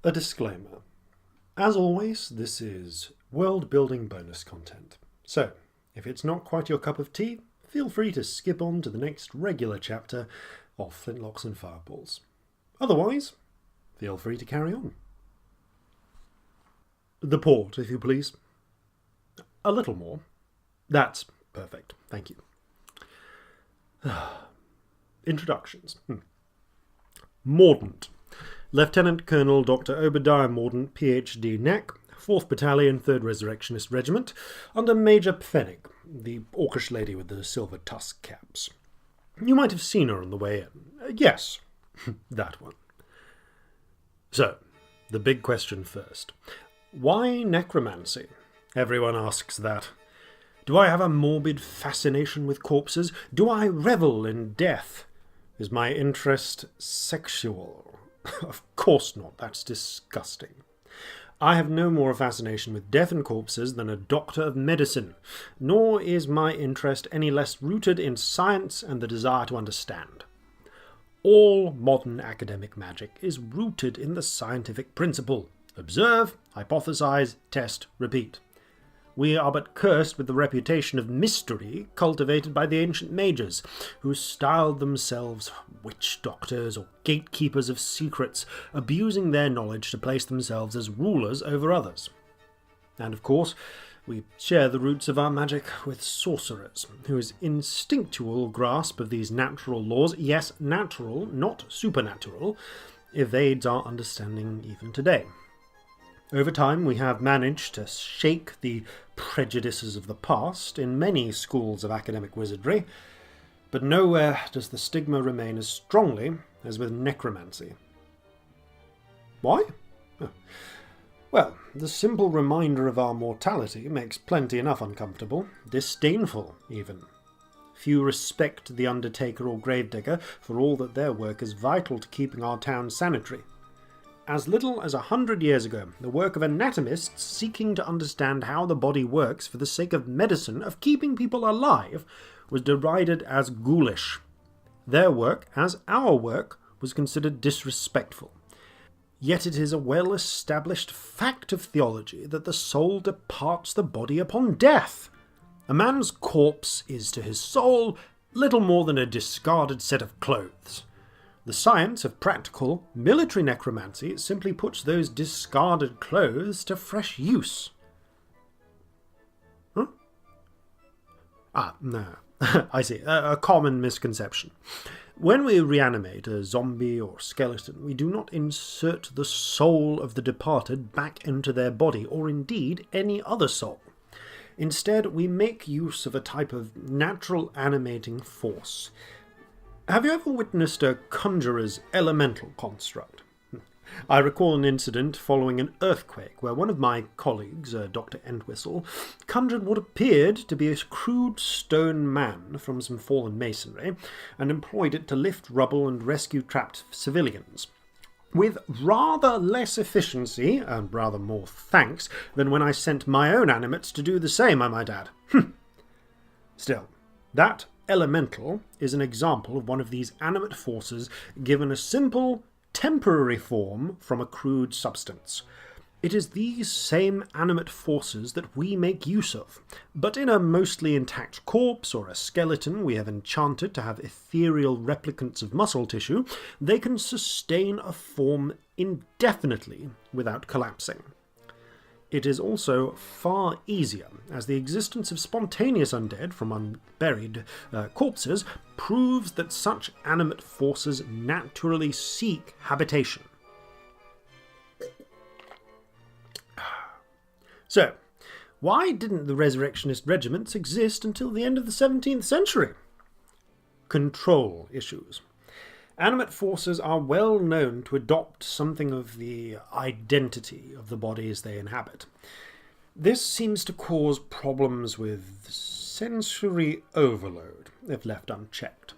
A disclaimer. As always, this is world-building bonus content. So, if it's not quite your cup of tea, feel free to skip on to the next regular chapter of Flintlocks and Fireballs. Otherwise, feel free to carry on. The port, if you please. A little more. That's perfect. Thank you. Introductions. Mordant. Lieutenant Colonel Dr. Obediah Mordant, Ph.D. Nec, 4th Battalion, 3rd Resurrectionist Regiment, under Major Pfennig, the orcish lady with the silver tusk caps. You might have seen her on the way in. Yes, that one. So, the big question first. Why necromancy? Everyone asks that. Do I have a morbid fascination with corpses? Do I revel in death? Is my interest sexual? Of course not, that's disgusting. I have no more fascination with death and corpses than a doctor of medicine, nor is my interest any less rooted in science and the desire to understand. All modern academic magic is rooted in the scientific principle. Observe, hypothesize, test, repeat. We are but cursed with the reputation of mystery cultivated by the ancient mages, who styled themselves witch doctors or gatekeepers of secrets, abusing their knowledge to place themselves as rulers over others. And of course, we share the roots of our magic with sorcerers, whose instinctual grasp of these natural laws, yes, natural, not supernatural, evades our understanding even today. Over time, we have managed to shake the prejudices of the past in many schools of academic wizardry, but nowhere does the stigma remain as strongly as with necromancy. Why? Well, the simple reminder of our mortality makes plenty enough uncomfortable, disdainful even. Few respect the undertaker or gravedigger for all that their work is vital to keeping our town sanitary. As little as 100 years ago, the work of anatomists seeking to understand how the body works for the sake of medicine, of keeping people alive, was derided as ghoulish. Their work, as our work, was considered disrespectful. Yet it is a well-established fact of theology that the soul departs the body upon death. A man's corpse is to his soul little more than a discarded set of clothes. The science of practical military necromancy simply puts those discarded clothes to fresh use. Huh? No. I see. A common misconception. When we reanimate a zombie or skeleton, we do not insert the soul of the departed back into their body, or indeed any other soul. Instead, we make use of a type of natural animating force. Have you ever witnessed a conjurer's elemental construct? I recall an incident following an earthquake where one of my colleagues, Dr. Entwistle, conjured what appeared to be a crude stone man from some fallen masonry and employed it to lift rubble and rescue trapped civilians. With rather less efficiency, and rather more thanks, than when I sent my own animates to do the same, I might add. Still, that elemental is an example of one of these animate forces given a simple, temporary form from a crude substance. It is these same animate forces that we make use of, but in a mostly intact corpse or a skeleton we have enchanted to have ethereal replicants of muscle tissue, they can sustain a form indefinitely without collapsing. It is also far easier, as the existence of spontaneous undead from unburied corpses proves that such animate forces naturally seek habitation. So, why didn't the Resurrectionist Regiments exist until the end of the 17th century? Control issues. Animate forces are well known to adopt something of the identity of the bodies they inhabit. This seems to cause problems with sensory overload, if left unchecked.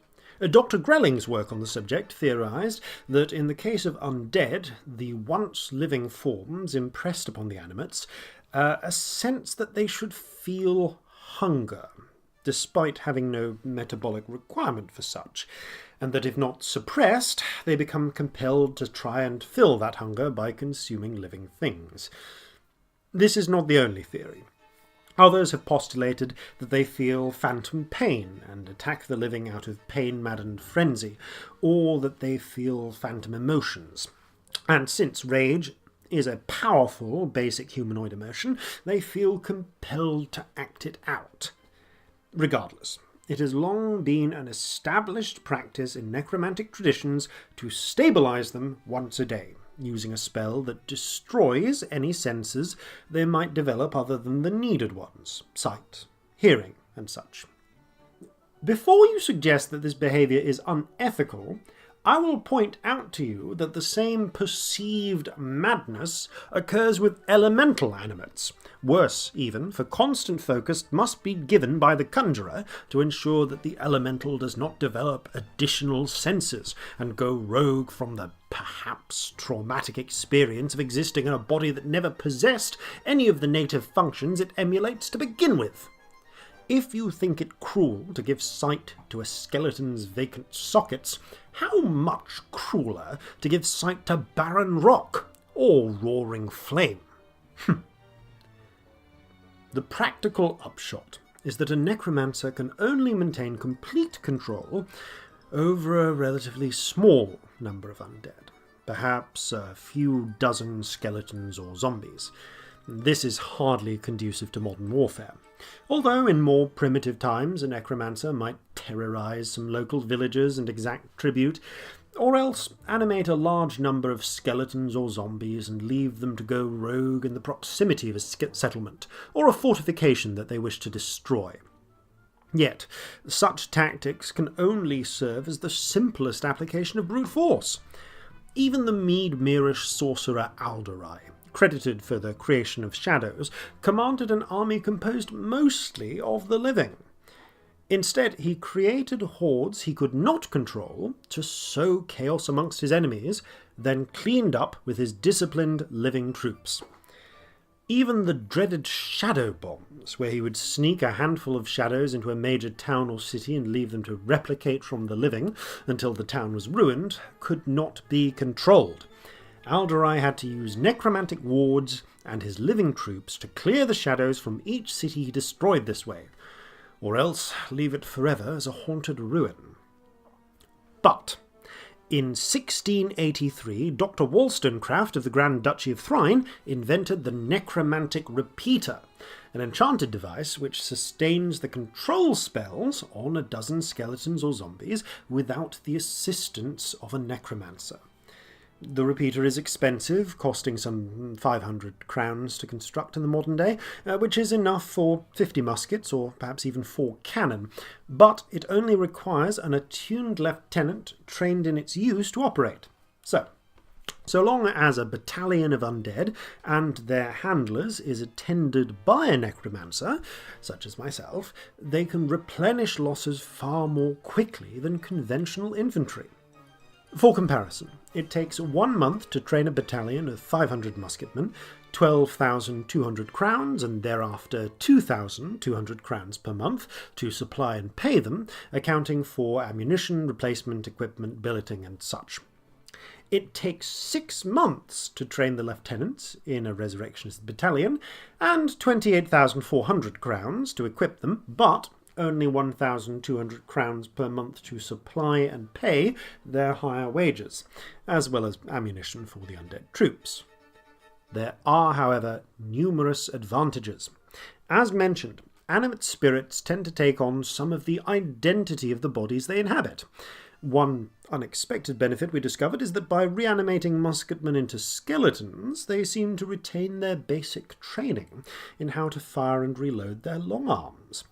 Dr. Grelling's work on the subject theorised that in the case of undead, the once living forms impressed upon the animates a sense that they should feel hunger, despite having no metabolic requirement for such. and that if not suppressed, they become compelled to try and fill that hunger by consuming living things. This is not the only theory. Others have postulated that they feel phantom pain and attack the living out of pain-maddened frenzy, or that they feel phantom emotions. And since rage is a powerful basic humanoid emotion, they feel compelled to act it out. Regardless, it has long been an established practice in necromantic traditions to stabilize them once a day, using a spell that destroys any senses they might develop other than the needed ones, sight, hearing, and such. Before you suggest that this behaviour is unethical, I will point out to you that the same perceived madness occurs with elemental animates. Worse, even, for constant focus must be given by the conjurer to ensure that the elemental does not develop additional senses and go rogue from the perhaps traumatic experience of existing in a body that never possessed any of the native functions it emulates to begin with. If you think it cruel to give sight to a skeleton's vacant sockets, how much crueler to give sight to barren rock or roaring flame? The practical upshot is that a necromancer can only maintain complete control over a relatively small number of undead, perhaps a few dozen skeletons or zombies. This is hardly conducive to modern warfare. Although in more primitive times a necromancer might terrorize some local villagers and exact tribute, or else animate a large number of skeletons or zombies and leave them to go rogue in the proximity of a settlement or a fortification that they wish to destroy. Yet, such tactics can only serve as the simplest application of brute force. Even the Mead-Mirish sorcerer Alderai, credited for the creation of shadows, commanded an army composed mostly of the living. Instead, he created hordes he could not control to sow chaos amongst his enemies, then cleaned up with his disciplined living troops. Even the dreaded shadow bombs, where he would sneak a handful of shadows into a major town or city and leave them to replicate from the living until the town was ruined, could not be controlled. Alderai had to use necromantic wards and his living troops to clear the shadows from each city he destroyed this way, or else leave it forever as a haunted ruin. But in 1683, Dr. Wollstonecraft of the Grand Duchy of Thrine invented the necromantic repeater, an enchanted device which sustains the control spells on a dozen skeletons or zombies without the assistance of a necromancer. The repeater is expensive, costing some 500 crowns to construct in the modern day, which is enough for 50 muskets or perhaps even 4 cannon, but it only requires an attuned lieutenant trained in its use to operate. So long as a battalion of undead and their handlers is attended by a necromancer, such as myself, they can replenish losses far more quickly than conventional infantry. For comparison, it takes 1 month to train a battalion of 500 musketmen, 12,200 crowns, and thereafter 2,200 crowns per month to supply and pay them, accounting for ammunition, replacement equipment, billeting, and such. It takes 6 months to train the lieutenants in a Resurrectionist battalion, and 28,400 crowns to equip them, but only 1,200 crowns per month to supply and pay their higher wages, as well as ammunition for the undead troops. There are, however, numerous advantages. As mentioned, animate spirits tend to take on some of the identity of the bodies they inhabit. One unexpected benefit we discovered is that by reanimating musketmen into skeletons, they seem to retain their basic training in how to fire and reload their long arms.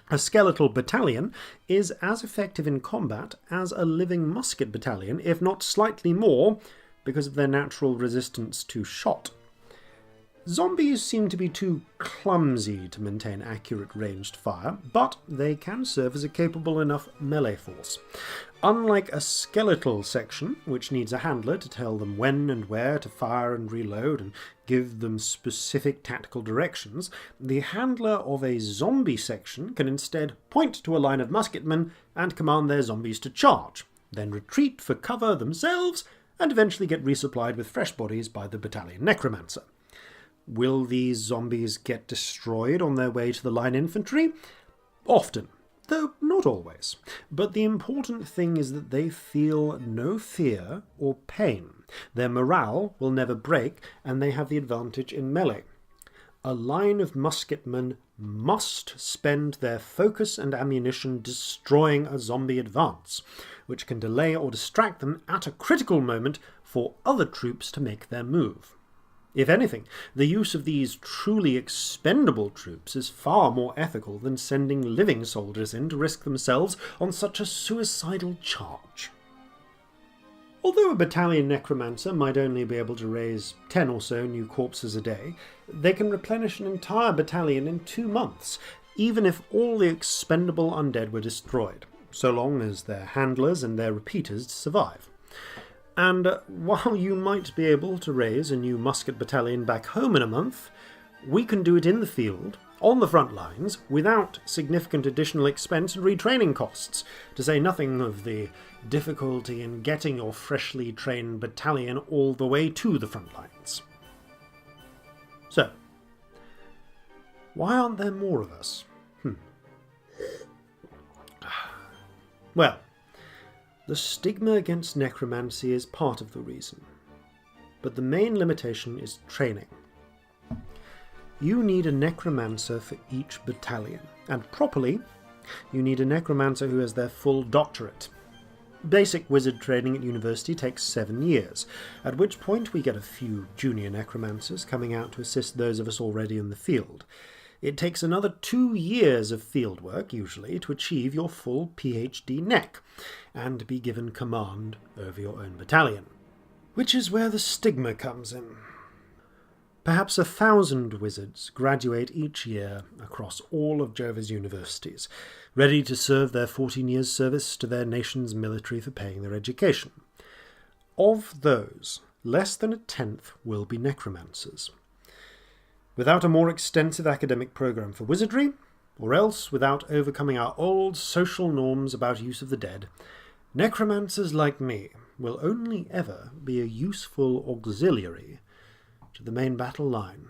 A skeletal battalion is as effective in combat as a living musket battalion, if not slightly more, because of their natural resistance to shot. Zombies seem to be too clumsy to maintain accurate ranged fire, but they can serve as a capable enough melee force. Unlike a skeletal section, which needs a handler to tell them when and where to fire and reload and give them specific tactical directions, the handler of a zombie section can instead point to a line of musketmen and command their zombies to charge, then retreat for cover themselves, and eventually get resupplied with fresh bodies by the battalion Necromancer. Will these zombies get destroyed on their way to the line infantry? Often, though not always. But the important thing is that they feel no fear or pain. Their morale will never break, and they have the advantage in melee. A line of musketmen must spend their focus and ammunition destroying a zombie advance, which can delay or distract them at a critical moment for other troops to make their move. If anything, the use of these truly expendable troops is far more ethical than sending living soldiers in to risk themselves on such a suicidal charge. Although a battalion necromancer might only be able to raise 10 or so new corpses a day, they can replenish an entire battalion in 2 months, even if all the expendable undead were destroyed, so long as their handlers and their repeaters survive. And while you might be able to raise a new musket battalion back home in a month, we can do it in the field, on the front lines, without significant additional expense and retraining costs, to say nothing of the difficulty in getting your freshly trained battalion all the way to the front lines. So, why aren't there more of us? Well, the stigma against necromancy is part of the reason, but the main limitation is training. You need a necromancer for each battalion, and properly, you need a necromancer who has their full doctorate. Basic wizard training at university takes 7 years, at which point we get a few junior necromancers coming out to assist those of us already in the field. It takes another 2 years of field work, usually, to achieve your full PhD nec, and be given command over your own battalion. Which is where the stigma comes in. Perhaps 1,000 wizards graduate each year across all of Jova's universities, ready to serve their 14 years' service to their nation's military for paying their education. Of those, less than 1/10 will be necromancers. Without a more extensive academic program for wizardry, or else without overcoming our old social norms about use of the dead, necromancers like me will only ever be a useful auxiliary to the main battle line.